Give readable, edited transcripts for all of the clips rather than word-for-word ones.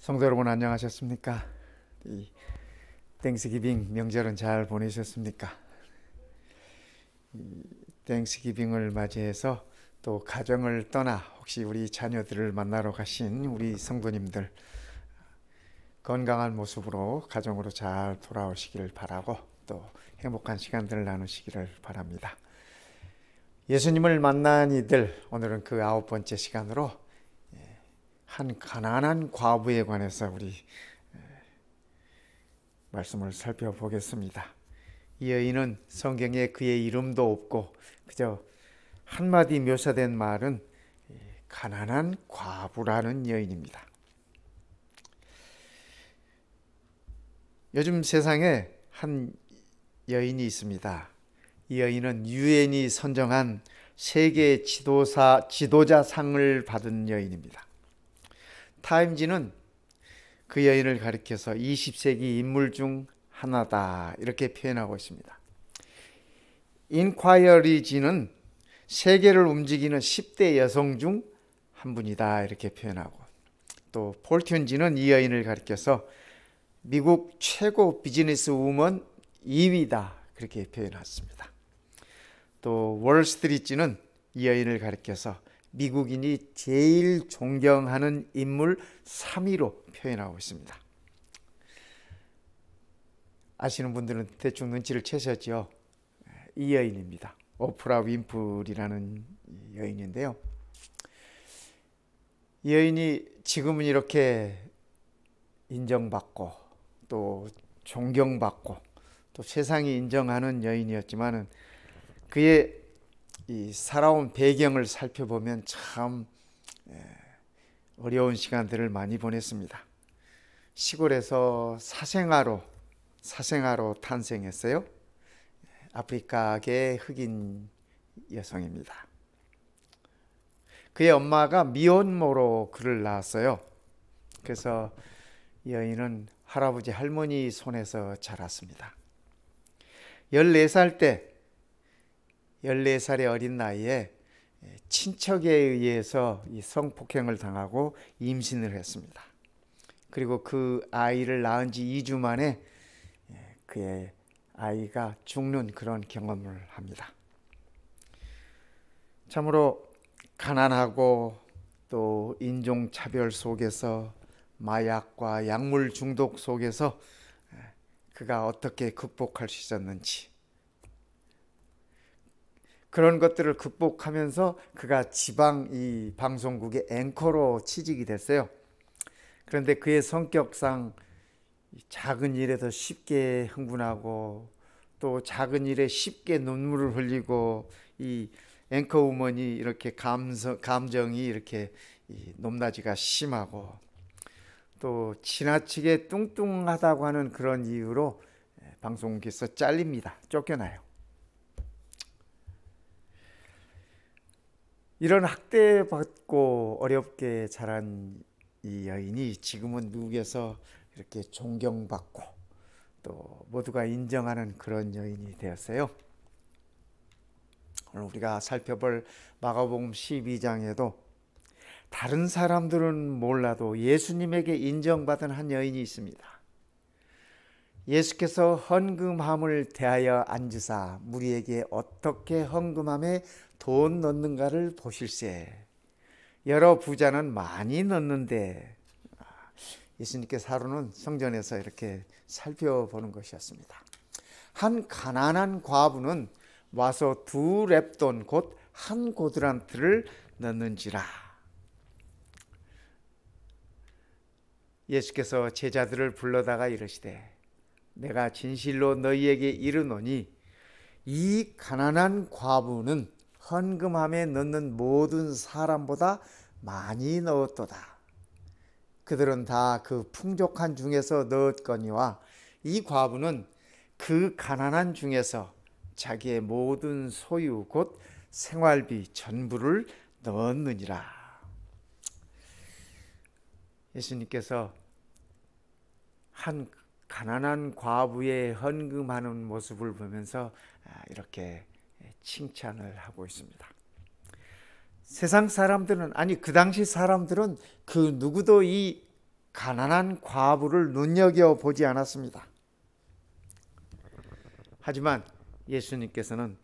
성도 여러분 안녕하셨습니까? 이 땡스기빙 명절은 잘 보내셨습니까? 땡스기빙을 맞이해서 또 가정을 떠나 혹시 우리 자녀들을 만나러 가신 우리 성도님들 건강한 모습으로 가정으로 잘 돌아오시길 바라고 또 행복한 시간들을 나누시기를 바랍니다. 예수님을 만난 이들, 오늘은 그 9번째 시간으로 한 가난한 과부에 관해서 우리 말씀을 살펴보겠습니다. 이 여인은 성경에 그의 이름도 없고 그저 한마디 묘사된 말은 가난한 과부라는 여인입니다. 요즘 세상에 한 여인이 있습니다. 이 여인은 유엔이 선정한 세계 지도자 상을 받은 여인입니다. 타임지는 그 여인을 가리켜서 20세기 인물 중 하나다 이렇게 표현하고 있습니다. 인콰이어리지는 세계를 움직이는 10대 여성 중 한 분이다 이렇게 표현하고, 또 폴튠지는 이 여인을 가리켜서 미국 최고 비즈니스 우먼 2위다 그렇게 표현했습니다. 또 월스트리트는 이 여인을 가리켜서 미국인이 제일 존경하는 인물 3위로 표현하고 있습니다. 아시는 분들은 대충 눈치를 채셨죠? 이 여인입니다. 오프라 윈프리라는 여인인데요. 이 여인이 지금은 이렇게 인정받고 또 존경받고 또 세상이 인정하는 여인이었지만 그의 이 살아온 배경을 살펴보면 참 어려운 시간들을 많이 보냈습니다. 시골에서 사생아로 탄생했어요. 아프리카계 흑인 여성입니다. 그의 엄마가 미혼모로 그를 낳았어요. 그래서 이 여인은 할아버지 할머니 손에서 자랐습니다. 14살의 어린 나이에 친척에 의해서 이 성폭행을 당하고 임신을 했습니다. 그리고 그 아이를 낳은 지 2주 만에 그의 아이가 죽는 그런 경험을 합니다. 참으로 가난하고 또 인종차별 속에서 마약과 약물 중독 속에서 그가 어떻게 극복할 수 있었는지, 그런 것들을 극복하면서 그가 지방 이 방송국의 앵커로 취직이 됐어요. 그런데 그의 성격상 작은 일에도 쉽게 흥분하고 또 작은 일에 쉽게 눈물을 흘리고, 이 앵커 우먼이 이렇게 감정이 이렇게 높낮이가 심하고 또 지나치게 뚱뚱하다고 하는 그런 이유로 방송국에서 잘립니다. 쫓겨나요. 이런 학대받고 어렵게 자란 이 여인이 지금은 미국에서 이렇게 존경받고 또 모두가 인정하는 그런 여인이 되었어요. 오늘 우리가 살펴볼 마가복음 12장에도 다른 사람들은 몰라도 예수님에게 인정받은 한 여인이 있습니다. 예수께서 헌금함을 대하여 앉으사 무리에게 어떻게 헌금함에 돈 넣는가를 보실세. 여러 부자는 많이 넣는데, 예수님께서 하루는 성전에서 이렇게 살펴보는 것이었습니다. 한 가난한 과부는 와서 2렙돈 곧 한 고드란트를 넣는지라. 예수께서 제자들을 불러다가 이르시되 내가 진실로 너희에게 이르노니 이 가난한 과부는 헌금함에 넣는 모든 사람보다 많이 넣었도다. 그들은 다 그 풍족한 중에서 넣었거니와 이 과부는 그 가난한 중에서 자기의 모든 소유 곧 생활비 전부를 넣었느니라. 예수님께서 한 가난한 과부의 헌금하는 모습을 보면서 이렇게 칭찬을 하고 있습니다. 세상 사람들은, 아니 그 당시 사람들은 그 누구도 이 가난한 과부를 눈여겨보지 않았습니다. 하지만 예수님께서는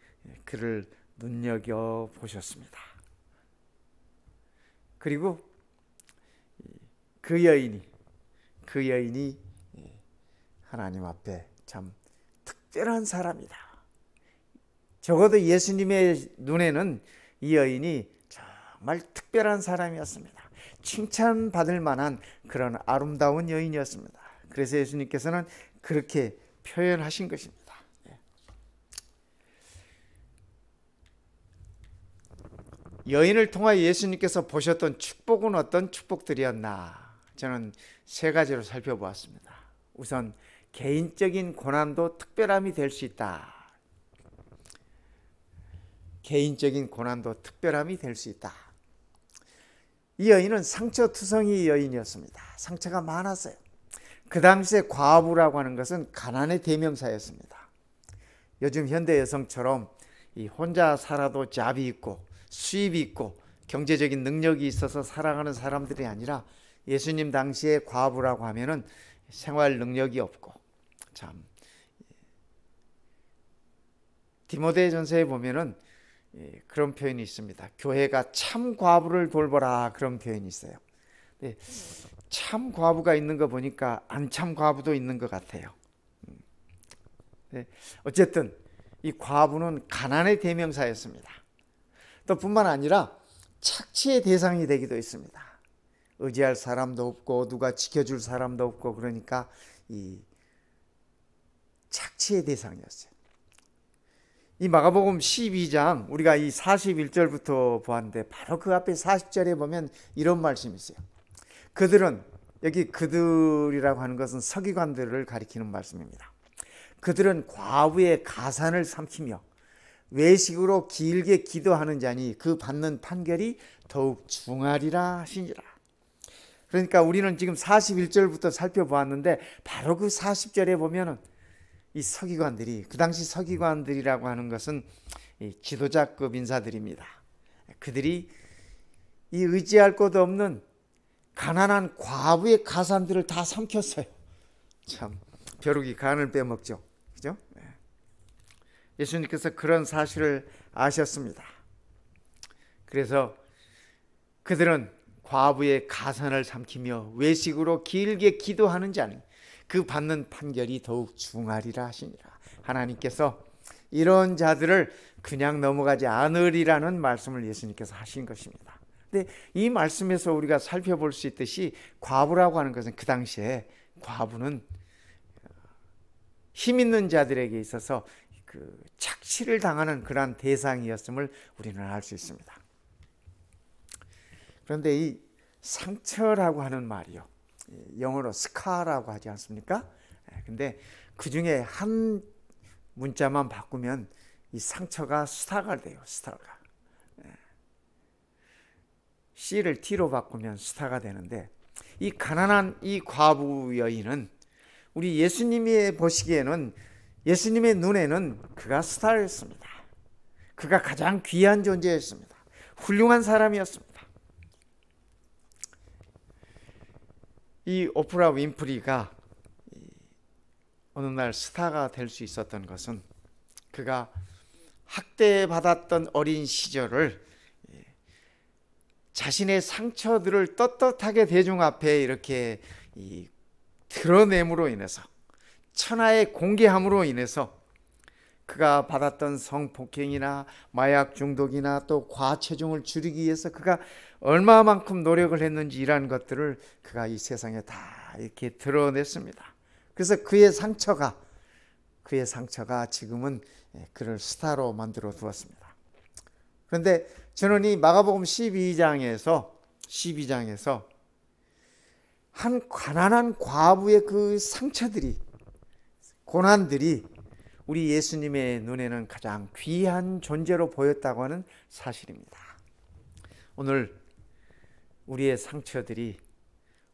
그를 눈여겨보셨습니다. 그리고 그 여인이 하나님 앞에 참 특별한 사람이다. 적어도 예수님의 눈에는 이 여인이 정말 특별한 사람이었습니다. 칭찬받을 만한 그런 아름다운 여인이었습니다. 그래서 예수님께서는 그렇게 표현하신 것입니다. 여인을 통하여 예수님께서 보셨던 축복은 어떤 축복들이었나? 저는 세 가지로 살펴보았습니다. 우선 개인적인 고난도 특별함이 될 수 있다. 개인적인 고난도 특별함이 될 수 있다. 이 여인은 상처투성이 여인이었습니다. 상처가 많았어요. 그 당시에 과부라고 하는 것은 가난의 대명사였습니다. 요즘 현대 여성처럼 이 혼자 살아도 잡이 있고 수입이 있고 경제적인 능력이 있어서 살아가는 사람들이 아니라 예수님 당시에 과부라고 하면은 생활 능력이 없고, 참 디모데전서에 보면은 그런 표현이 있습니다. 교회가 참 과부를 돌보라, 그런 표현이 있어요. 참 과부가 있는 거 보니까 안 참 과부도 있는 것 같아요. 어쨌든 이 과부는 가난의 대명사였습니다. 또 뿐만 아니라 착취의 대상이 되기도 했습니다. 의지할 사람도 없고 누가 지켜줄 사람도 없고, 그러니까 이 착취의 대상이었어요. 이 마가복음 12장 우리가 이 41절부터 보았는데 바로 그 앞에 40절에 보면 이런 말씀이 있어요. 그들은, 여기 그들이라고 하는 것은 서기관들을 가리키는 말씀입니다. 그들은 과부의 가산을 삼키며 외식으로 길게 기도하는 자니 그 받는 판결이 더욱 중하리라 하시니라. 그러니까 우리는 지금 41절부터 살펴보았는데 바로 그 40절에 보면은 이 서기관들이, 그 당시 서기관들이라고 하는 것은 이 지도자급 인사들입니다. 그들이 이 의지할 곳 없는 가난한 과부의 가산들을 다 삼켰어요. 참 벼룩이 간을 빼먹죠. 그죠? 예수님께서 그런 사실을 아셨습니다. 그래서 그들은 과부의 가산을 삼키며 외식으로 길게 기도하는 자는 그 받는 판결이 더욱 중하리라 하시니라. 하나님께서 이런 자들을 그냥 넘어가지 않으리라는 말씀을 예수님께서 하신 것입니다. 근데 이 말씀에서 우리가 살펴볼 수 있듯이 과부라고 하는 것은 그 당시에 과부는 힘 있는 자들에게 있어서 그 착취를 당하는 그러한 대상이었음을 우리는 알 수 있습니다. 그런데 이 상처라고 하는 말이요, 영어로 스카라고 하지 않습니까? 근데 그 중에 한 문자만 바꾸면 이 상처가 스타가 돼요. 스타가. C를 T로 바꾸면 스타가 되는데, 이 가난한 이 과부 여인은 우리 예수님이 보시기에는, 예수님의 눈에는 그가 스타였습니다. 그가 가장 귀한 존재였습니다. 훌륭한 사람이었습니다. 이 오프라 윈프리가 어느 날 스타가 될 수 있었던 것은 그가 학대받았던 어린 시절을 자신의 상처들을 떳떳하게 대중 앞에 이렇게 드러냄으로 인해서, 천하의 공개함으로 인해서 그가 받았던 성폭행이나 마약 중독이나 또 과체중을 줄이기 위해서 그가 얼마만큼 노력을 했는지, 이러한 것들을 그가 이 세상에 다 이렇게 드러냈습니다. 그래서 그의 상처가 지금은 그를 스타로 만들어 두었습니다. 그런데 저는 이 마가복음 12장에서 한 가난한 과부의 그 상처들이, 고난들이 우리 예수님의 눈에는 가장 귀한 존재로 보였다고 하는 사실입니다. 오늘 우리의 상처들이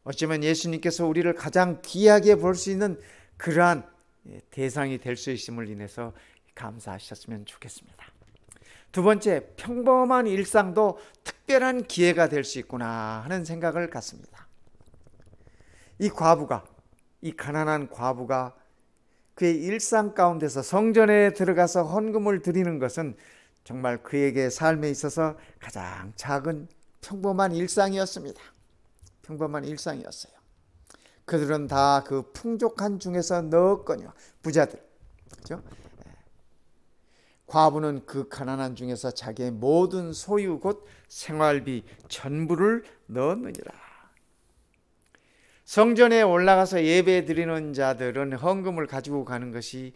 어쩌면 예수님께서 우리를 가장 귀하게 볼 수 있는 그러한 대상이 될 수 있음을 인해서 감사하셨으면 좋겠습니다. 두 번째, 평범한 일상도 특별한 기회가 될 수 있구나 하는 생각을 갖습니다. 이 가난한 과부가 그의 일상 가운데서 성전에 들어가서 헌금을 드리는 것은 정말 그에게 삶에 있어서 가장 작은 평범한 일상이었습니다. 평범한 일상이었어요. 그들은 다 그 풍족한 중에서 넣었거니와 부자들, 그렇죠? 과부는 그 가난한 중에서 자기의 모든 소유 곧 생활비 전부를 넣었느니라. 성전에 올라가서 예배 드리는 자들은 헌금을 가지고 가는 것이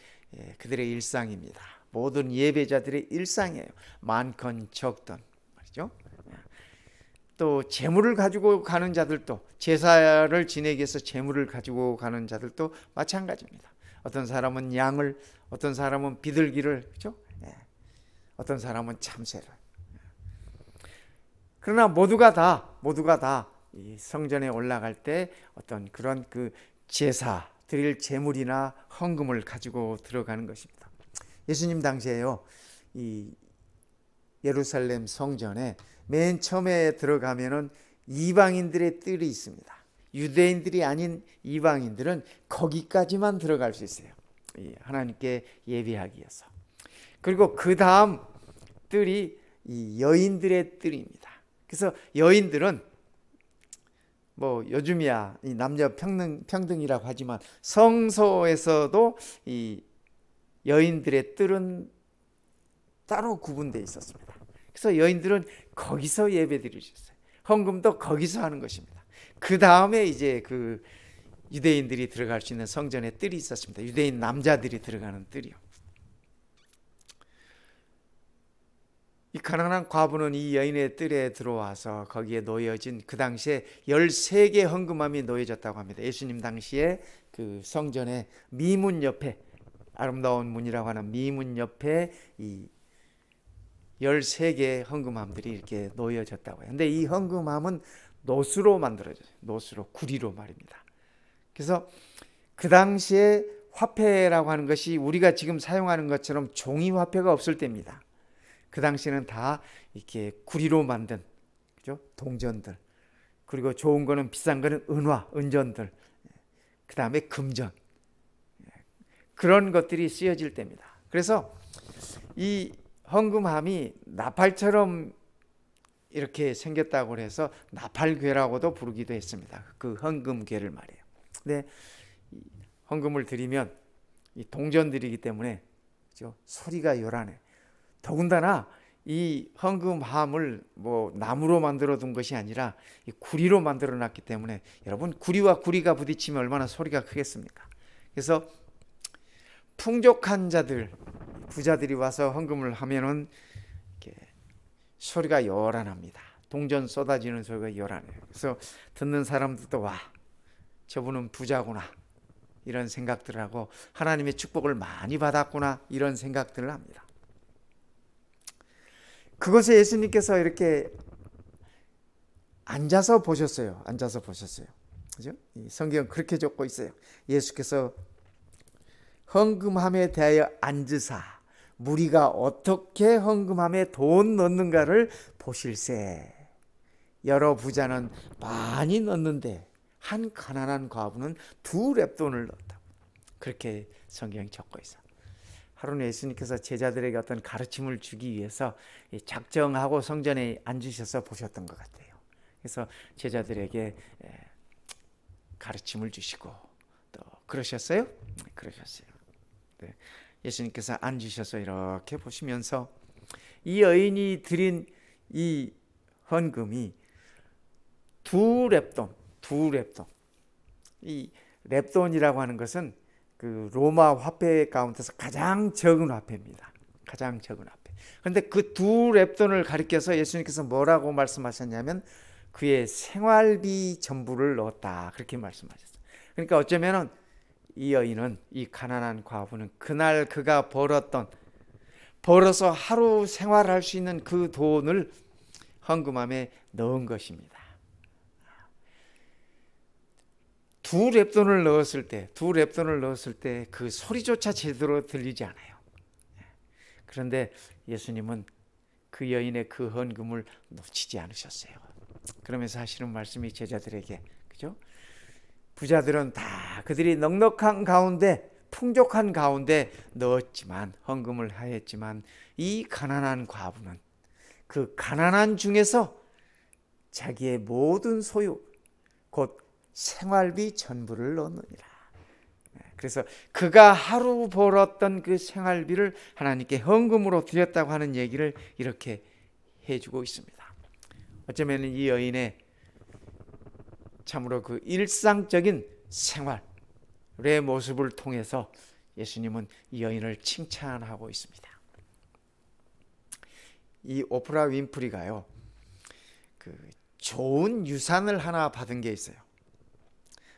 그들의 일상입니다. 모든 예배자들의 일상이에요. 많건 적던 말이죠. 또 재물을 가지고 가는 자들도, 제사를 지내기 위해서 재물을 가지고 가는 자들도 마찬가지입니다. 어떤 사람은 양을, 어떤 사람은 비둘기를, 그렇죠? 어떤 사람은 참새를. 그러나 모두가 다 이 성전에 올라갈 때 어떤 그런 그 제사 드릴 재물이나 헌금을 가지고 들어가는 것입니다. 예수님 당시에요, 이 예루살렘 성전에 맨 처음에 들어가면은 이방인들의 뜰이 있습니다. 유대인들이 아닌 이방인들은 거기까지만 들어갈 수 있어요. 하나님께 예배하기 위해서. 그리고 그 다음 뜰이 이 여인들의 뜰입니다. 그래서 여인들은 뭐 요즘이야 이 남녀 평등이라고 하지만 성소에서도 이 여인들의 뜰은 따로 구분되어 있었습니다. 그래서 여인들은 거기서 예배드리셨어요. 헌금도 거기서 하는 것입니다. 그 다음에 이제 그 유대인들이 들어갈 수 있는 성전의 뜰이 있었습니다. 유대인 남자들이 들어가는 뜰이요. 이 가난한 과부는 이 여인의 뜰에 들어와서 거기에 놓여진, 그 당시에 13개 헌금함이 놓여졌다고 합니다. 예수님 당시에 그 성전의 미문 옆에, 아름다운 문이라고 하는 미문 옆에 이 13개 헌금함들이 이렇게 놓여졌다고 해요. 근데 이 헌금함은 노수로 만들어져요. 노수로, 구리로 말입니다. 그래서 그 당시에 화폐라고 하는 것이 우리가 지금 사용하는 것처럼 종이 화폐가 없을 때입니다. 그 당시에는 다 이렇게 구리로 만든, 그죠? 동전들, 그리고 좋은 거는, 비싼 거는 은화, 은전들, 그 다음에 금전, 그런 것들이 쓰여질 때입니다. 그래서 이 헌금함이 나팔처럼 이렇게 생겼다고 해서 나팔괴라고도 부르기도 했습니다. 그 헌금괴를 말이에요. 근데 헌금을 드리면 이 동전들이기 때문에, 그죠? 소리가 요란해요. 더군다나 이 헌금함을 뭐 나무로 만들어 둔 것이 아니라 이 구리로 만들어 놨기 때문에, 여러분, 구리와 구리가 부딪히면 얼마나 소리가 크겠습니까? 그래서 풍족한 자들, 부자들이 와서 헌금을 하면은 이렇게 소리가 요란합니다. 동전 쏟아지는 소리가 요란해요. 그래서 듣는 사람들도, 와, 저분은 부자구나, 이런 생각들을 하고 하나님의 축복을 많이 받았구나, 이런 생각들을 합니다. 그것에 예수님께서 이렇게 앉아서 보셨어요. 앉아서 보셨어요. 그죠? 이 성경 그렇게 적고 있어요. 예수께서 헌금함에 대하여 앉으사 무리가 어떻게 헌금함에 돈 넣는가를 보실세. 여러 부자는 많이 넣는데 한 가난한 과부는 2렙돈을 넣었다고. 그렇게 성경이 적고 있어요. 하루는 예수님께서 제자들에게 어떤 가르침을 주기 위해서 작정하고 성전에 앉으셔서 보셨던 것 같아요. 그래서 제자들에게 가르침을 주시고 또 그러셨어요? 그러셨어요. 네. 예수님께서 앉으셔서 이렇게 보시면서 이 여인이 드린 이 헌금이 2렙돈. 이 렙돈이라고 하는 것은 그 로마 화폐 가운데서 가장 적은 화폐입니다. 가장 적은 화폐. 그런데 그 2렙돈을 가리켜서 예수님께서 뭐라고 말씀하셨냐면 그의 생활비 전부를 넣었다, 그렇게 말씀하셨어요. 그러니까 어쩌면은 이 여인은, 이 가난한 과부는 그날 그가 벌어서 하루 생활할 수 있는 그 돈을 헌금함에 넣은 것입니다. 2렙돈을 넣었을 때 그 소리조차 제대로 들리지 않아요. 그런데 예수님은 그 여인의 그 헌금을 놓치지 않으셨어요. 그러면서 하시는 말씀이 제자들에게, 그죠? 부자들은 다 그들이 넉넉한 가운데 풍족한 가운데 넣었지만 헌금을 하였지만 이 가난한 과부는 그 가난한 중에서 자기의 모든 소유 곧 생활비 전부를 넣느니라. 그래서 그가 하루 벌었던 그 생활비를 하나님께 헌금으로 드렸다고 하는 얘기를 이렇게 해주고 있습니다. 어쩌면 이 여인의 참으로 그 일상적인 생활의 모습을 통해서 예수님은 이 여인을 칭찬하고 있습니다. 이 오프라 윈프리가요, 그 좋은 유산을 하나 받은 게 있어요.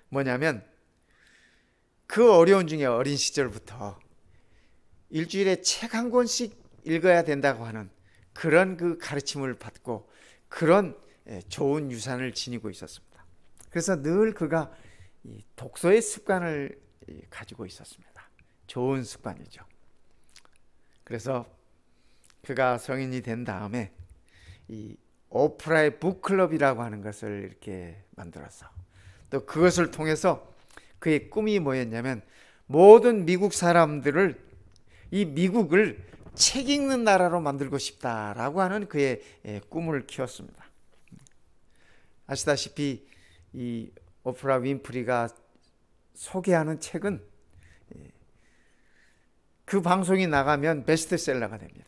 뭐냐면 그 어려운 중에 어린 시절부터 일주일에 책 한 권씩 읽어야 된다고 하는 그런 그 가르침을 받고 그런 좋은 유산을 지니고 있었습니다. 그래서 늘 그가 독서의 습관을 가지고 있었습니다. 좋은 습관이죠. 그래서 그가 성인이 된 다음에 이 오프라의 북클럽이라고 하는 것을 이렇게 만들어서 또 그것을 통해서 그의 꿈이 뭐였냐면 모든 미국 사람들을 이 미국을 책 읽는 나라로 만들고 싶다라고 하는 그의 꿈을 키웠습니다. 아시다시피 이 오프라 윈프리가 소개하는 책은 그 방송이 나가면 베스트셀러가 됩니다.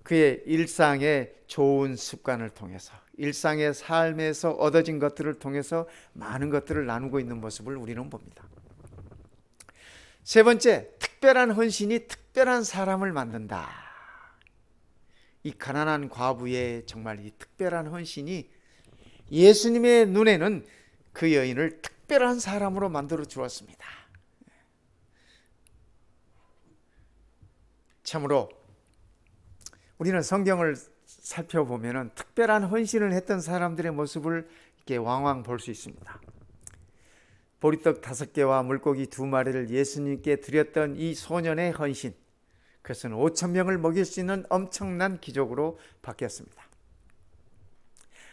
그의 일상의 좋은 습관을 통해서 일상의 삶에서 얻어진 것들을 통해서 많은 것들을 나누고 있는 모습을 우리는 봅니다. 세 번째, 특별한 헌신이 특별한 사람을 만든다. 이 가난한 과부의 정말 이 특별한 헌신이 예수님의 눈에는 그 여인을 특별한 사람으로 만들어 주었습니다. 참으로 우리는 성경을 살펴보면 특별한 헌신을 했던 사람들의 모습을 이렇게 왕왕 볼 수 있습니다. 보리떡 5개와 물고기 2마리를 예수님께 드렸던 이 소년의 헌신, 그것은 5,000명을 먹일 수 있는 엄청난 기적으로 바뀌었습니다.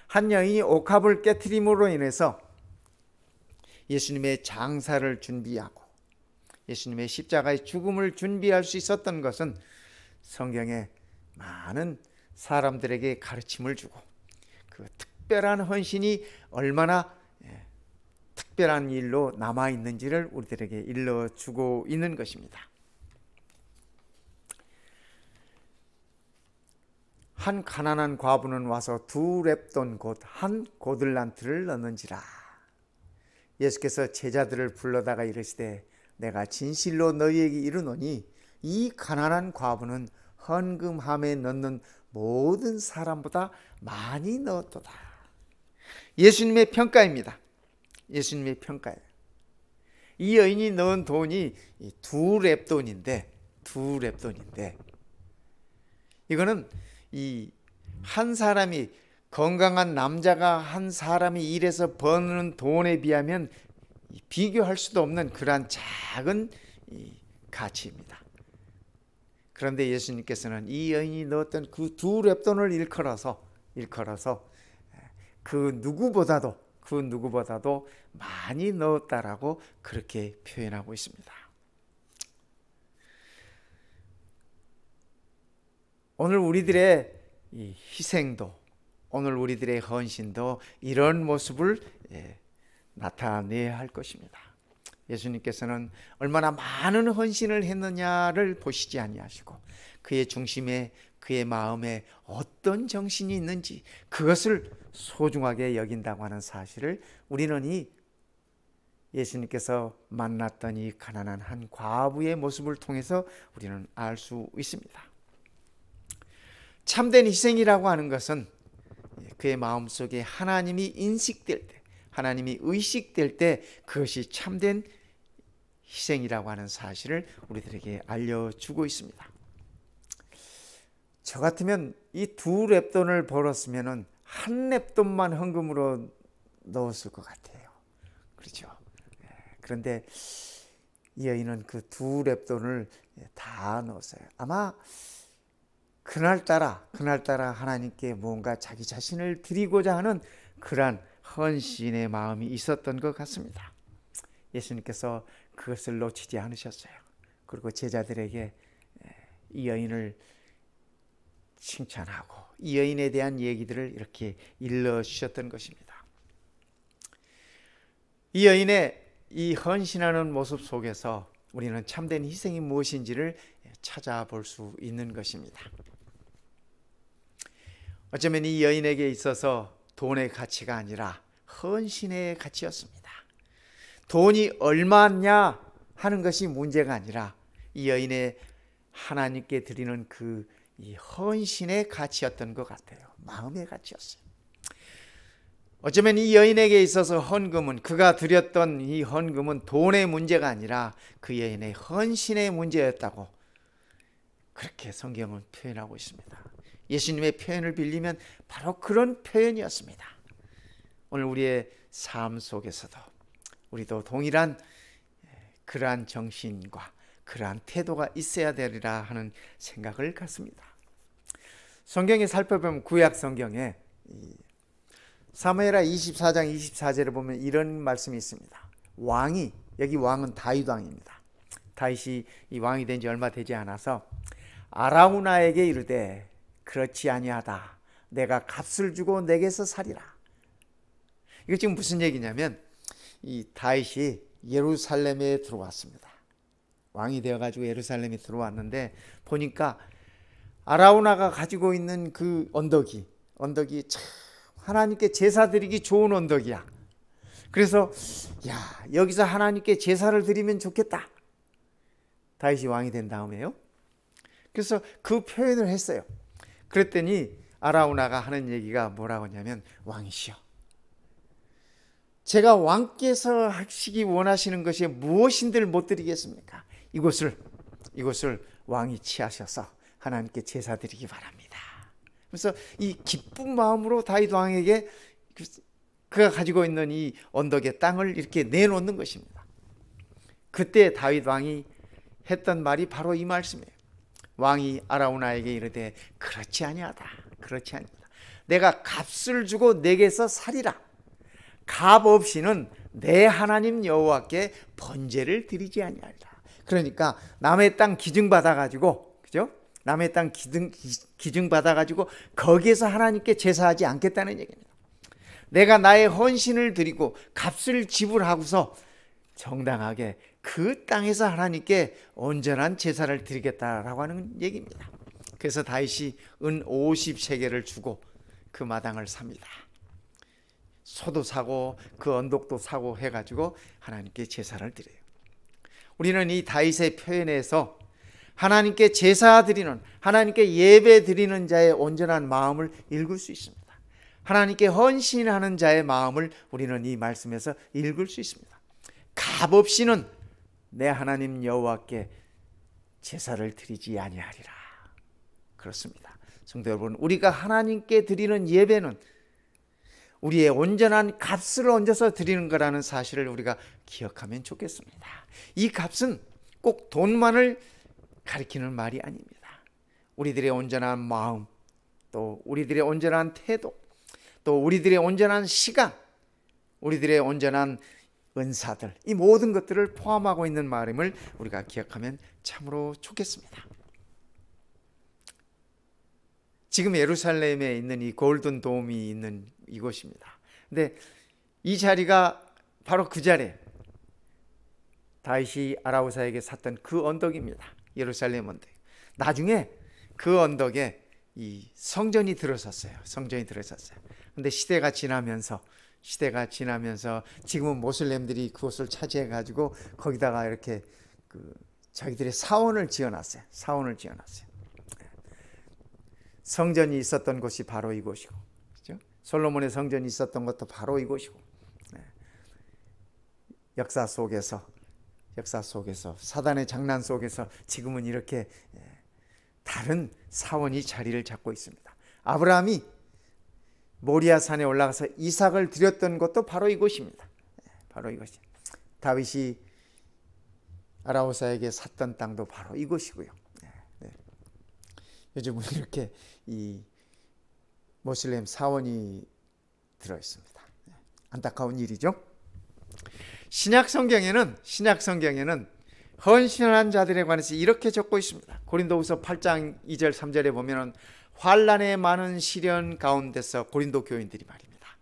한 여인이 옥합을 깨트림으로 인해서 예수님의 장사를 준비하고 예수님의 십자가의 죽음을 준비할 수 있었던 것은 성경에 많은 사람들에게 가르침을 주고 그 특별한 헌신이 얼마나 특별한 일로 남아있는지를 우리들에게 일러주고 있는 것입니다. 한 가난한 과부는 와서 2렙돈 곧 한 고들란트를 넣는지라. 예수께서 제자들을 불러다가 이르시되 내가 진실로 너희에게 이르노니 이 가난한 과부는 헌금함에 넣는 모든 사람보다 많이 넣었도다. 예수님의 평가입니다. 예수님의 평가예요. 이 여인이 넣은 돈이 2렙돈인데 이거는 이 한 사람이 건강한 남자가 한 사람이 일해서 버는 돈에 비하면 비교할 수도 없는 그러한 작은 가치입니다. 그런데 예수님께서는 이 여인이 넣었던 그 2렙돈을 일컬어서 그 누구보다도 많이 넣었다라고 그렇게 표현하고 있습니다. 오늘 우리들의 이 희생도, 오늘 우리들의 헌신도 이런 모습을 나타내야 할 것입니다. 예수님께서는 얼마나 많은 헌신을 했느냐를 보시지 아니하시고 그의 중심에 그의 마음에 어떤 정신이 있는지 그것을 소중하게 여긴다고 하는 사실을 우리는 이 예수님께서 만났던 이 가난한 한 과부의 모습을 통해서 우리는 알 수 있습니다. 참된 희생이라고 하는 것은 그의 마음속에 하나님이 인식될 때, 하나님이 의식될 때 그것이 참된 희생이라고 하는 사실을 우리들에게 알려주고 있습니다. 저 같으면 이 2렙돈을 벌었으면 한 렙돈만 헌금으로 넣었을 것 같아요. 그렇죠? 그런데 이 여인은 그 2렙돈을 다 넣었어요. 아마 그날따라 하나님께 뭔가 자기 자신을 드리고자 하는 그러한 헌신의 마음이 있었던 것 같습니다. 예수님께서 그것을 놓치지 않으셨어요. 그리고 제자들에게 이 여인을 칭찬하고 이 여인에 대한 얘기들을 이렇게 일러주셨던 것입니다. 이 여인의 이 헌신하는 모습 속에서 우리는 참된 희생이 무엇인지를 찾아볼 수 있는 것입니다. 어쩌면 이 여인에게 있어서 돈의 가치가 아니라 헌신의 가치였습니다. 돈이 얼마냐 하는 것이 문제가 아니라 이 여인의 하나님께 드리는 이 헌신의 가치였던 것 같아요. 마음의 가치였어요. 어쩌면 이 여인에게 있어서 헌금은, 그가 드렸던 이 헌금은 돈의 문제가 아니라 그 여인의 헌신의 문제였다고 그렇게 성경은 표현하고 있습니다. 예수님의 표현을 빌리면 바로 그런 표현이었습니다. 오늘 우리의 삶 속에서도 우리도 동일한 그러한 정신과 그러한 태도가 있어야 되리라 하는 생각을 갖습니다. 성경에 살펴보면 구약 성경에 사무엘하 24장 24절에 보면 이런 말씀이 있습니다. 왕이, 여기 왕은 다윗 왕입니다. 다윗이 이 왕이 된 지 얼마 되지 않아서 아라우나에게 이르되 그렇지 아니하다. 내가 값을 주고 내게서 살이라. 이거 지금 무슨 얘기냐면 이 다윗이 예루살렘에 들어왔습니다. 왕이 되어가지고 예루살렘에 들어왔는데 보니까 아라우나가 가지고 있는 그 언덕이 참 하나님께 제사 드리기 좋은 언덕이야. 그래서 여기서 하나님께 제사를 드리면 좋겠다. 다윗이 왕이 된 다음에요. 그래서 그 표현을 했어요. 그랬더니 아라우나가 하는 얘기가 뭐라고 하냐면 왕이시여, 제가 왕께서 하시기 원하시는 것이 무엇인들 못 드리겠습니까? 이곳을 왕이 취하셔서 하나님께 제사 드리기 바랍니다. 그래서 이 기쁜 마음으로 다윗 왕에게 그가 가지고 있는 이 언덕의 땅을 이렇게 내놓는 것입니다. 그때 다윗 왕이 했던 말이 바로 이 말씀이에요. 왕이 아라우나에게 이르되 그렇지 아니하다. 내가 값을 주고 내게서 살이라. 값 없이는 내 하나님 여호와께 번제를 드리지 아니하리라. 그러니까 남의 땅 기증 받아 가지고, 그죠? 남의 땅 기증 받아 가지고 거기에서 하나님께 제사하지 않겠다는 얘기입니다. 내가 나의 헌신을 드리고 값을 지불하고서 정당하게 그 땅에서 하나님께 온전한 제사를 드리겠다라고 하는 얘기입니다. 그래서 다윗이 은 50세겔을 주고 그 마당을 삽니다. 소도 사고 그 언덕도 사고 해가지고 하나님께 제사를 드려요. 우리는 이 다윗의 표현에서 하나님께 제사 드리는, 하나님께 예배 드리는 자의 온전한 마음을 읽을 수 있습니다. 하나님께 헌신하는 자의 마음을 우리는 이 말씀에서 읽을 수 있습니다. 값 없이는 내 하나님 여호와께 제사를 드리지 아니하리라. 그렇습니다. 성도 여러분, 우리가 하나님께 드리는 예배는 우리의 온전한 값을 얹어서 드리는 거라는 사실을 우리가 기억하면 좋겠습니다. 이 값은 꼭 돈만을 가리키는 말이 아닙니다. 우리들의 온전한 마음, 또 우리들의 온전한 태도, 또 우리들의 온전한 시간, 우리들의 온전한 은사들, 이 모든 것들을 포함하고 있는 말임을 우리가 기억하면 참으로 좋겠습니다. 지금 예루살렘에 있는 이 골든 돔이 있는 이곳입니다. 근데 이 자리가 바로 그 자리, 다윗이 아라우사에게 샀던 그 언덕입니다. 예루살렘 언덕. 나중에 그 언덕에 이 성전이 들어섰어요. 근데 시대가 지나면서 지금은 모슬렘들이 그곳을 차지해 가지고 거기다가 이렇게 자기들의 사원을 지어놨어요. 성전이 있었던 곳이 바로 이곳이고, 그렇죠? 솔로몬의 성전이 있었던 것도 바로 이곳이고, 역사 속에서 사단의 장난 속에서 지금은 이렇게 다른 사원이 자리를 잡고 있습니다. 아브라함이 모리아 산에 올라가서 이삭을 드렸던 것도 바로 이곳입니다. 바로 이곳이. 다윗이 아라우사에게 샀던 땅도 바로 이곳이고요. 요즘은 이렇게 이 모슬렘 사원이 들어 있습니다. 안타까운 일이죠. 신약 성경에는 헌신한 자들에 관해서 이렇게 적고 있습니다. 고린도후서 8장 2절 3절에 보면은 환난의 많은 시련 가운데서, 고린도 교인들이 말입니다,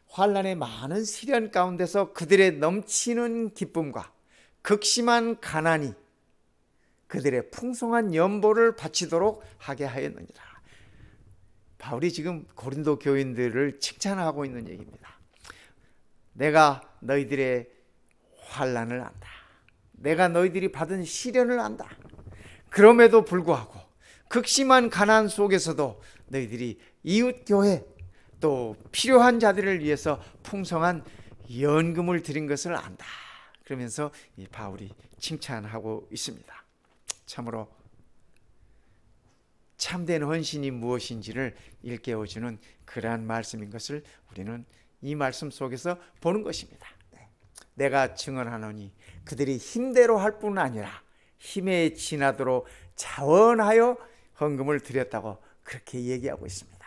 환난의 많은 시련 가운데서 그들의 넘치는 기쁨과 극심한 가난이 그들의 풍성한 연보를 바치도록 하게 하였느니라. 바울이 지금 고린도 교인들을 칭찬하고 있는 얘기입니다. 내가 너희들의 환난을 안다. 내가 너희들이 받은 시련을 안다. 그럼에도 불구하고 극심한 가난 속에서도 너희들이 이웃교회 또 필요한 자들을 위해서 풍성한 연금을 드린 것을 안다. 그러면서 이 바울이 칭찬하고 있습니다. 참으로 참된 헌신이 무엇인지를 일깨워주는 그러한 말씀인 것을 우리는 이 말씀 속에서 보는 것입니다. 내가 증언하노니 그들이 힘대로 할 뿐 아니라 힘에 지나도록 자원하여 헌금을 드렸다고 그렇게 얘기하고 있습니다.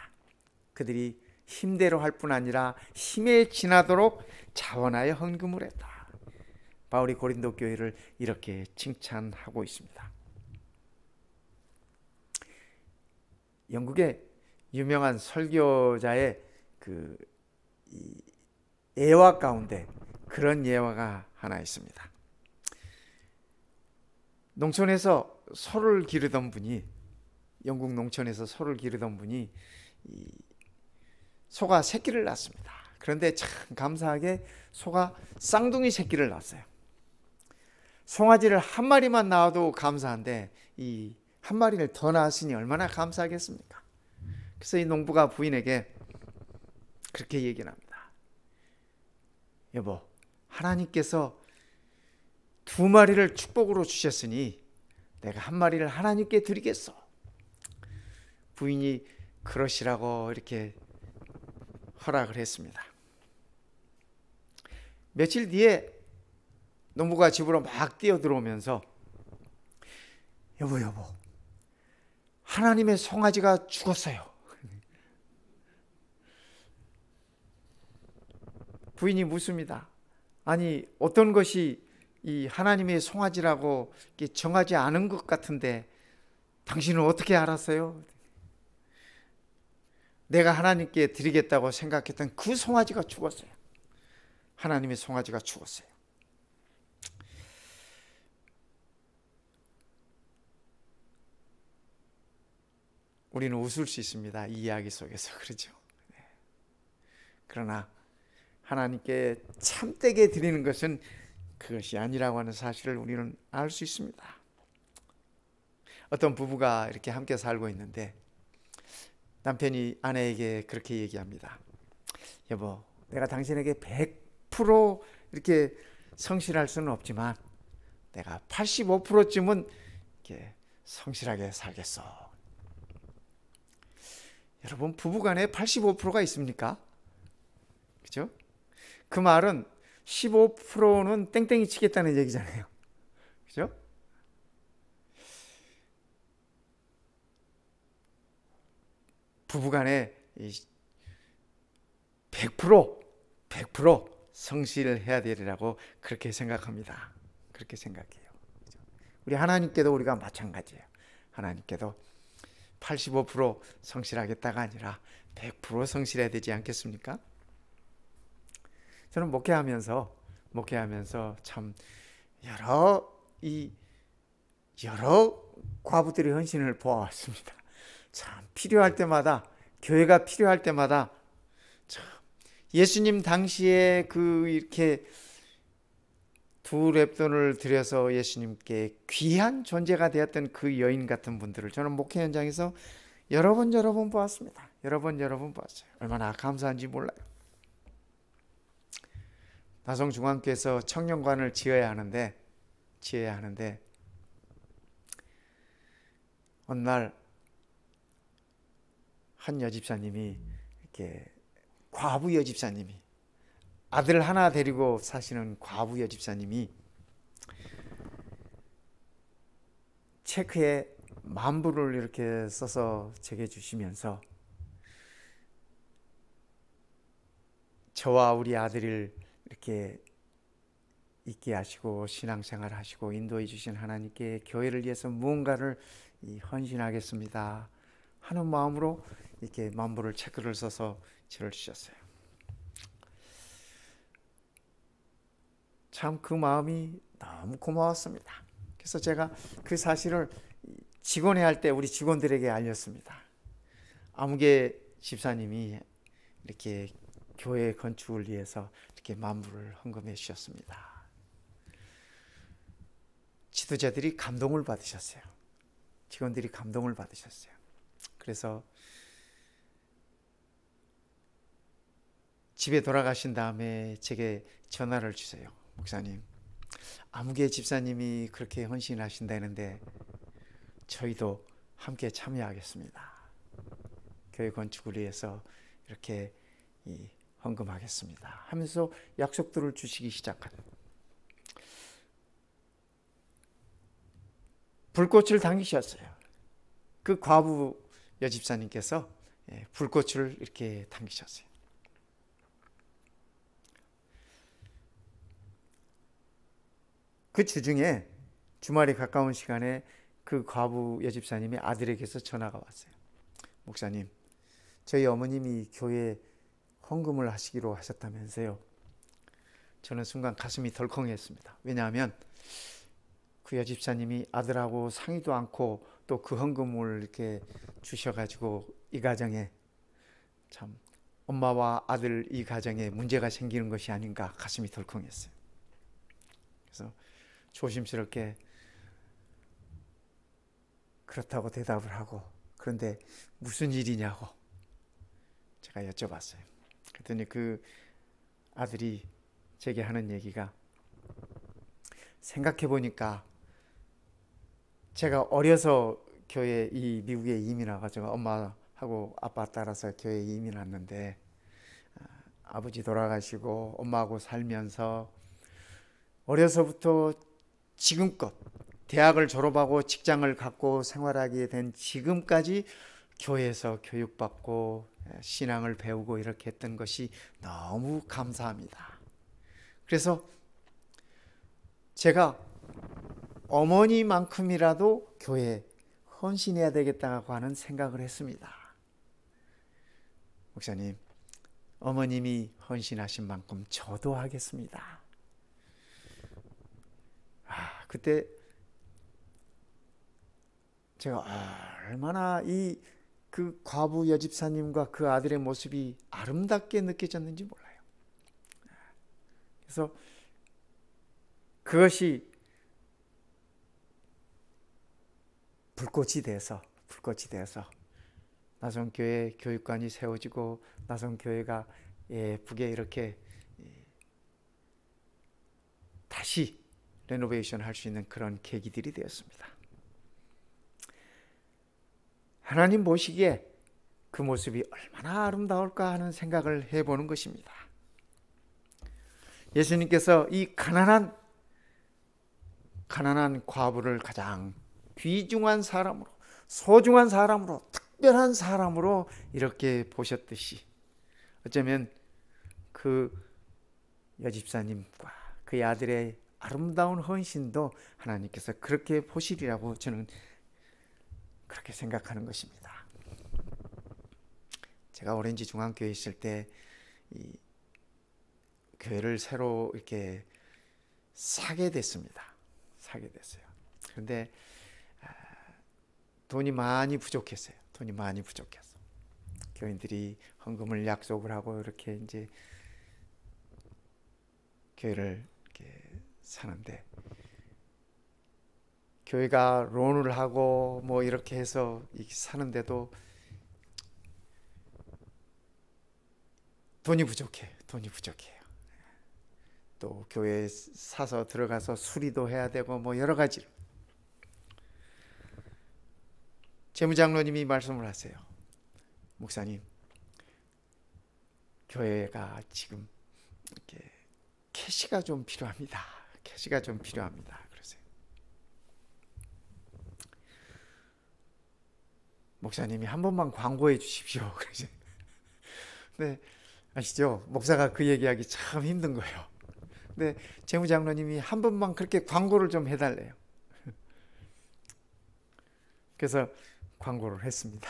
그들이 힘대로 할 뿐 아니라 힘에 지나도록 자원하여 헌금을 했다. 바울이 고린도 교회를 이렇게 칭찬하고 있습니다. 영국의 유명한 설교자의 그 예화 가운데 그런 예화가 하나 있습니다. 농촌에서 소를 기르던 분이, 영국 농촌에서 소를 기르던 분이 소가 새끼를 낳습니다. 그런데 참 감사하게 소가 쌍둥이 새끼를 낳았어요. 송아지를 한 마리만 낳아도 감사한데 이 한 마리를 더 낳았으니 얼마나 감사하겠습니까? 그래서 이 농부가 부인에게 그렇게 얘기를 합니다. 여보, 하나님께서 2마리를 축복으로 주셨으니 내가 1마리를 하나님께 드리겠어. 부인이 그러시라고 이렇게 허락을 했습니다. 며칠 뒤에 농부가 집으로 막 뛰어들어오면서 여보, 하나님의 송아지가 죽었어요. 부인이 묻습니다. 아니, 어떤 것이 이 하나님의 송아지라고 정하지 않은 것 같은데 당신은 어떻게 알았어요? 내가 하나님께 드리겠다고 생각했던 그 송아지가 죽었어요. 하나님의 송아지가 죽었어요. 우리는 웃을 수 있습니다. 이 이야기 속에서. 그렇죠? 그러나 하나님께 참되게 드리는 것은 그것이 아니라고 하는 사실을 우리는 알 수 있습니다. 어떤 부부가 이렇게 함께 살고 있는데 남편이 아내에게 그렇게 얘기합니다. 여보, 내가 당신에게 100% 이렇게 성실할 수는 없지만 내가 85%쯤은 이렇게 성실하게 살겠어. 여러분, 부부간에 85%가 있습니까? 그죠? 그 말은 15%는 땡땡이 치겠다는 얘기잖아요. 그죠? 부부간에 100% 성실해야 되리라고 그렇게 생각합니다. 그렇게 생각해요. 우리 하나님께도 우리가 마찬가지예요. 하나님께도 85% 성실하겠다가 아니라 100% 성실해야 되지 않겠습니까? 저는 목회하면서 참 여러 과부들의 헌신을 보아왔습니다. 참 필요할 때마다, 교회가 필요할 때마다 참 예수님 당시에 그 이렇게 2렙돈을 들여서 예수님께 귀한 존재가 되었던 그 여인 같은 분들을 저는 목회 현장에서 여러 번 보았습니다. 여러 번 보았어요. 얼마나 감사한지 몰라요. 나성중앙교회에서 청년관을 지어야 하는데 어느 날 한 여집사님이, 이렇게 과부 여집사님이, 아들 하나 데리고 사시는 과부 여집사님이 체크에 10,000불을 이렇게 써서 제게 주시면서 저와 우리 아들을 이렇게 있게 하시고 신앙생활 하시고 인도해 주신 하나님께 교회를 위해서 무언가를 헌신하겠습니다 하는 마음으로 이렇게 만불을 체크를 써서 저를 주셨어요. 참 그 마음이 너무 고마웠습니다. 그래서 제가 그 사실을 직원회 할 때 우리 직원들에게 알렸습니다. 아무개 집사님이 이렇게 교회 건축을 위해서 이렇게 만불을 헌금해 주셨습니다. 지도자들이 감동을 받으셨어요. 직원들이 감동을 받으셨어요. 그래서 집에 돌아가신 다음에 제게 전화를 주세요. 목사님, 아무개 집사님이 그렇게 헌신하신다는데 저희도 함께 참여하겠습니다. 교회 건축을 위해서 이렇게 헌금하겠습니다 하면서 약속들을 주시기 시작한, 불꽃을 당기셨어요. 그 과부 여집사님께서 불꽃을 이렇게 당기셨어요. 그 주중에 주말이 가까운 시간에 그 과부 여집사님의 아들에게서 전화가 왔어요. 목사님, 저희 어머님이 교회에 헌금을 하시기로 하셨다면서요. 저는 순간 가슴이 덜컹했습니다. 왜냐하면 그 여집사님이 아들하고 상의도 않고 또 그 헌금을 이렇게 주셔가지고 이 가정에 참 엄마와 아들 이 가정에 문제가 생기는 것이 아닌가 가슴이 덜컹했어요. 그래서 조심스럽게 그렇다고 대답을 하고, 그런데 무슨 일이냐고 제가 여쭤봤어요. 그랬더니 그 아들이 제게 하는 얘기가, 생각해 보니까 제가 어려서 교회 이 미국에 이민 와가지고 엄마하고 아빠 따라서 교회에 이민 왔는데 아버지 돌아가시고 엄마하고 살면서 어려서부터 지금껏 대학을 졸업하고 직장을 갖고 생활하게 된 지금까지 교회에서 교육받고 신앙을 배우고 이렇게 했던 것이 너무 감사합니다. 그래서 제가 어머니만큼이라도 교회에 헌신해야 되겠다고 하는 생각을 했습니다. 목사님, 어머님이 헌신하신 만큼 저도 하겠습니다. 그때 제가 얼마나 그 과부 여집사님과 그 아들의 모습이 아름답게 느껴졌는지 몰라요. 그래서 그것이 불꽃이 돼서 나성교회 교육관이 세워지고 나성교회가 예쁘게 이렇게 다시 레노베이션 할 수 있는 그런 계기들이 되었습니다. 하나님 보시기에 그 모습이 얼마나 아름다울까 하는 생각을 해보는 것입니다. 예수님께서 이 가난한 과부를 가장 귀중한 사람으로, 소중한 사람으로, 특별한 사람으로 이렇게 보셨듯이 어쩌면 그 여집사님과 그 아들의 아름다운 헌신도 하나님께서 그렇게 보시리라고 저는 그렇게 생각하는 것입니다. 제가 오렌지 중앙교회에 있을 때 이 교회를 새로 이렇게 사게 됐습니다. 그런데 돈이 많이 부족했어요. 교인들이 헌금을 약속을 하고 이렇게 이제 교회를 이렇게 사는데, 교회가 론을 하고 뭐 이렇게 해서 사는데도 돈이 부족해요. 또 교회에 사서 들어가서 수리도 해야 되고 뭐 여러 가지로. 재무장로님이 말씀을 하세요. 목사님, 교회가 지금 이렇게 캐시가 좀 필요합니다. 그러세요. 목사님이 한 번만 광고해 주십시오. 그러세요. 네, 아시죠? 목사가 그 얘기하기 참 힘든 거예요. 근데 재무장로님이 한 번만 그렇게 광고를 좀 해달래요. 그래서 광고를 했습니다.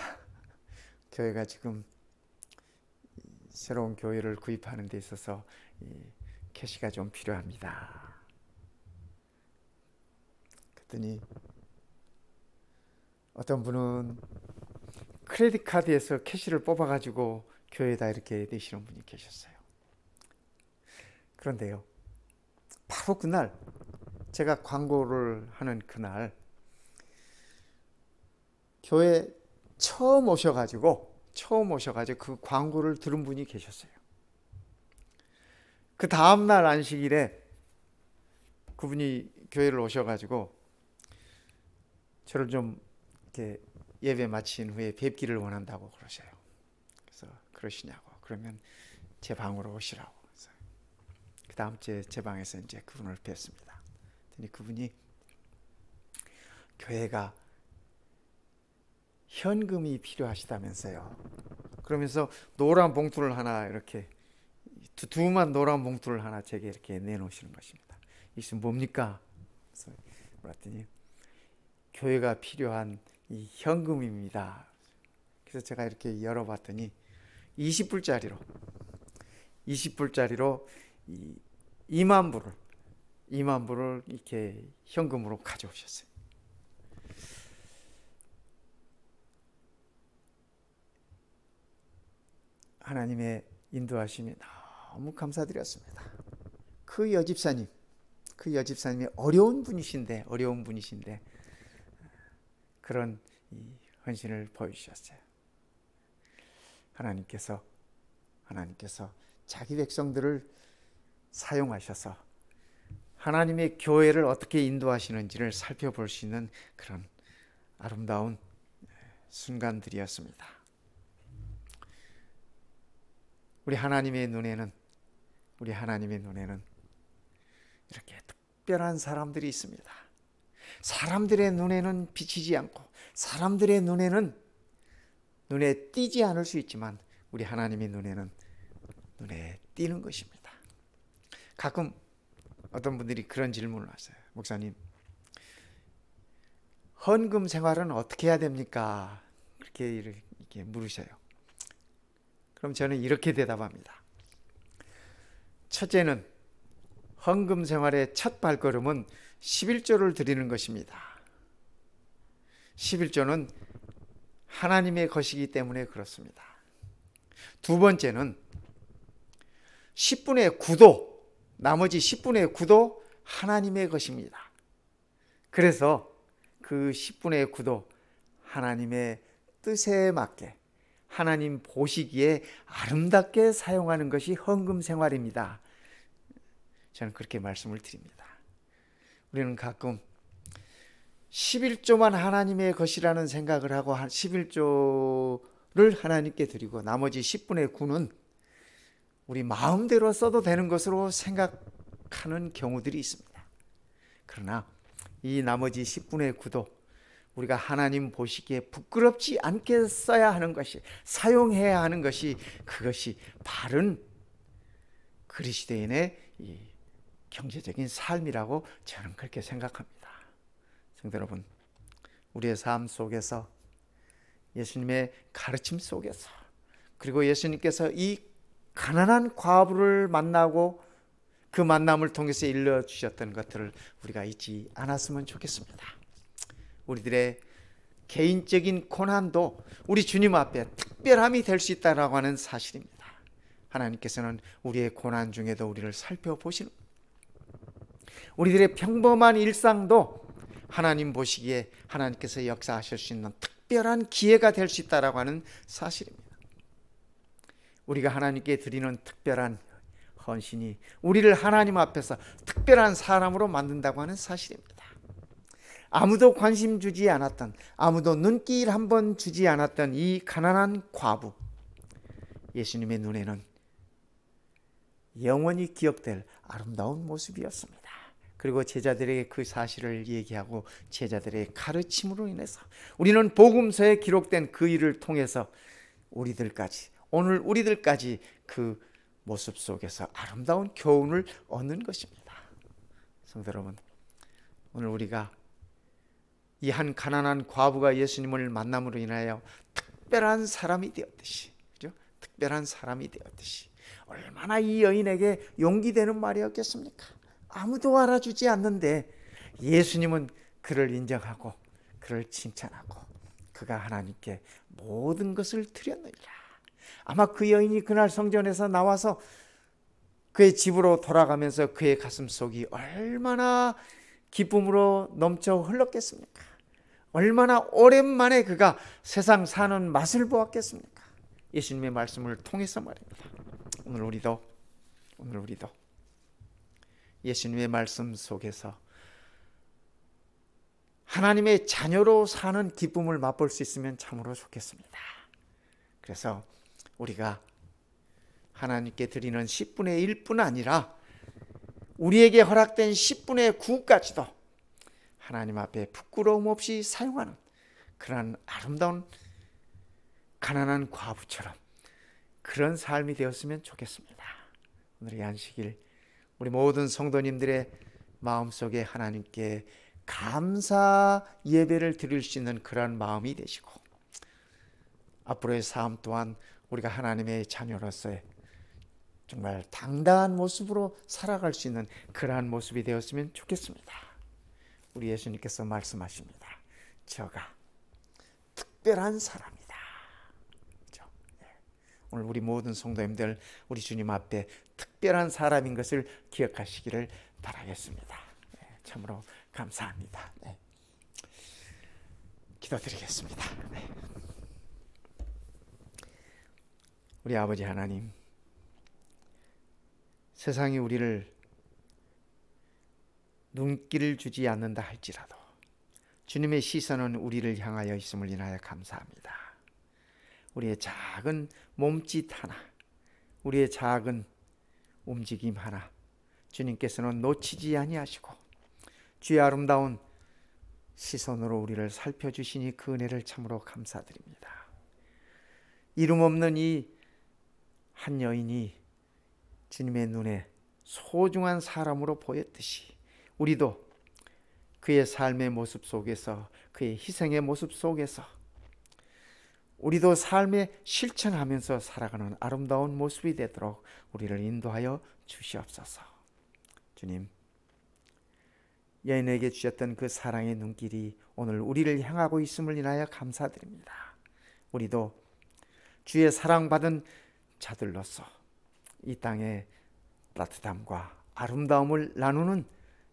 교회가 지금 새로운 교회를 구입하는 데 있어서 캐시가 좀 필요합니다. 그랬더니 어떤 분은 크레딧 카드에서 캐시를 뽑아가지고 교회에다 이렇게 내시는 분이 계셨어요. 그런데요, 바로 그날, 제가 광고를 하는 그날 교회 처음 오셔가지고 그 광고를 들은 분이 계셨어요. 그 다음날 안식일에 그분이 교회를 오셔가지고 저를 좀 이렇게 예배 마친 후에 뵙기를 원한다고 그러셔요. 그래서 그러시냐고. 그러면 제 방으로 오시라고. 그래서 그 다음 주에 제 방에서 이제 그분을 뵀습니다. 그랬더니 그분이 교회가 현금이 필요하시다면서요. 그러면서 노란 봉투를 하나 이렇게 두툼한 노란 봉투를 하나 제게 이렇게 내놓으시는 것입니다. 이것은 뭡니까? 그래서 물었더니 교회가 필요한 이 현금입니다. 그래서 제가 이렇게 열어봤더니 20불짜리로 2만 불을 이렇게 현금으로 가져오셨어요. 하나님의 인도하심이 너무 감사드렸습니다. 그 여집사님이 어려운 분이신데 그런 이 헌신을 보여주셨어요. 하나님께서 자기 백성들을 사용하셔서 하나님의 교회를 어떻게 인도하시는지를 살펴볼 수 있는 그런 아름다운 순간들이었습니다. 우리 하나님의 눈에는 이렇게 특별한 사람들이 있습니다. 사람들의 눈에는 비치지 않고 사람들의 눈에 띄지 않을 수 있지만 우리 하나님의 눈에는 눈에 띄는 것입니다. 가끔 어떤 분들이 그런 질문을 하세요. 목사님, 헌금 생활은 어떻게 해야 됩니까? 그렇게 물으셔요. 그럼 저는 이렇게 대답합니다. 첫째는 헌금 생활의 첫 발걸음은 11조를 드리는 것입니다. 11조는 하나님의 것이기 때문에 그렇습니다. 두 번째는 10분의 9도, 나머지 10분의 9도 하나님의 것입니다. 그래서 그 10분의 9도 하나님의 뜻에 맞게 하나님 보시기에 아름답게 사용하는 것이 헌금 생활입니다. 저는 그렇게 말씀을 드립니다. 우리는 가끔 11조만 하나님의 것이라는 생각을 하고 11조를 하나님께 드리고 나머지 10분의 9는 우리 마음대로 써도 되는 것으로 생각하는 경우들이 있습니다. 그러나 이 나머지 10분의 9도 우리가 하나님 보시기에 부끄럽지 않게 써야 하는 것이, 사용해야 하는 것이, 그것이 바른 그리스도인의 이 경제적인 삶이라고 저는 그렇게 생각합니다. 성도 여러분, 우리의 삶 속에서 예수님의 가르침 속에서 그리고 예수님께서 이 가난한 과부를 만나고 그 만남을 통해서 일러주셨던 것들을 우리가 잊지 않았으면 좋겠습니다. 우리들의 개인적인 고난도 우리 주님 앞에 특별함이 될 수 있다고 하는 사실입니다. 하나님께서는 우리의 고난 중에도 우리를 살펴보시는, 우리들의 평범한 일상도 하나님 보시기에 하나님께서 역사하실 수 있는 특별한 기회가 될 수 있다고 하는 사실입니다. 우리가 하나님께 드리는 특별한 헌신이 우리를 하나님 앞에서 특별한 사람으로 만든다고 하는 사실입니다. 아무도 관심 주지 않았던, 아무도 눈길 한번 주지 않았던 이 가난한 과부, 예수님의 눈에는 영원히 기억될 아름다운 모습이었습니다. 그리고 제자들에게 그 사실을 얘기하고 제자들의 가르침으로 인해서 우리는 복음서에 기록된 그 일을 통해서 오늘 우리들까지 그 모습 속에서 아름다운 교훈을 얻는 것입니다. 성도 여러분, 오늘 우리가 이 한 가난한 과부가 예수님을 만남으로 인하여 특별한 사람이 되었듯이, 그죠? 특별한 사람이 되었듯이 얼마나 이 여인에게 용기 되는 말이었겠습니까? 아무도 알아주지 않는데 예수님은 그를 인정하고 그를 칭찬하고 그가 하나님께 모든 것을 드렸느니라. 아마 그 여인이 그날 성전에서 나와서 그의 집으로 돌아가면서 그의 가슴속이 얼마나 기쁨으로 넘쳐 흘렀겠습니까? 얼마나 오랜만에 그가 세상 사는 맛을 보았겠습니까? 예수님의 말씀을 통해서 말입니다. 오늘 우리도 예수님의 말씀 속에서 하나님의 자녀로 사는 기쁨을 맛볼 수 있으면 참으로 좋겠습니다. 그래서 우리가 하나님께 드리는 10분의 1뿐 아니라 우리에게 허락된 10분의 9까지도 하나님 앞에 부끄러움 없이 사용하는 그런 아름다운 가난한 과부처럼 그런 삶이 되었으면 좋겠습니다. 오늘의 안식일 우리 모든 성도님들의 마음속에 하나님께 감사 예배를 드릴 수 있는 그런 마음이 되시고 앞으로의 삶 또한 우리가 하나님의 자녀로서의 정말 당당한 모습으로 살아갈 수 있는 그러한 모습이 되었으면 좋겠습니다. 우리 예수님께서 말씀하십니다. 저가 특별한 사람이다. 그렇죠? 오늘 우리 모든 성도님들 우리 주님 앞에 특별한 사람인 것을 기억하시기를 바라겠습니다. 참으로 감사합니다. 기도드리겠습니다. 우리 아버지 하나님, 세상이 우리를 눈길을 주지 않는다 할지라도 주님의 시선은 우리를 향하여 있음을 인하여 감사합니다. 우리의 작은 몸짓 하나, 우리의 작은 움직임 하나 주님께서는 놓치지 아니하시고 주의 아름다운 시선으로 우리를 살펴주시니 그 은혜를 참으로 감사드립니다. 이름 없는 이 한 여인이 주님의 눈에 소중한 사람으로 보였듯이 우리도 그의 삶의 모습 속에서 그의 희생의 모습 속에서 우리도 삶에 실천하면서 살아가는 아름다운 모습이 되도록 우리를 인도하여 주시옵소서. 주님, 여인에게 주셨던 그 사랑의 눈길이 오늘 우리를 향하고 있음을 인하여 감사드립니다. 우리도 주의 사랑받은 자들로서 이 땅에 따뜻함과 아름다움을 나누는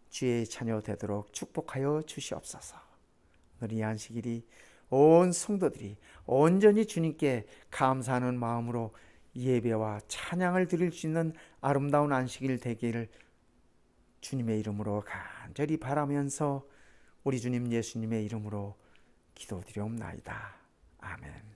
주의 자녀 되도록 축복하여 주시옵소서. 오늘 이 안식일이 온 성도들이 온전히 주님께 감사하는 마음으로 예배와 찬양을 드릴 수 있는 아름다운 안식일 되기를 주님의 이름으로 간절히 바라면서 우리 주님 예수님의 이름으로 기도드리옵나이다. 아멘.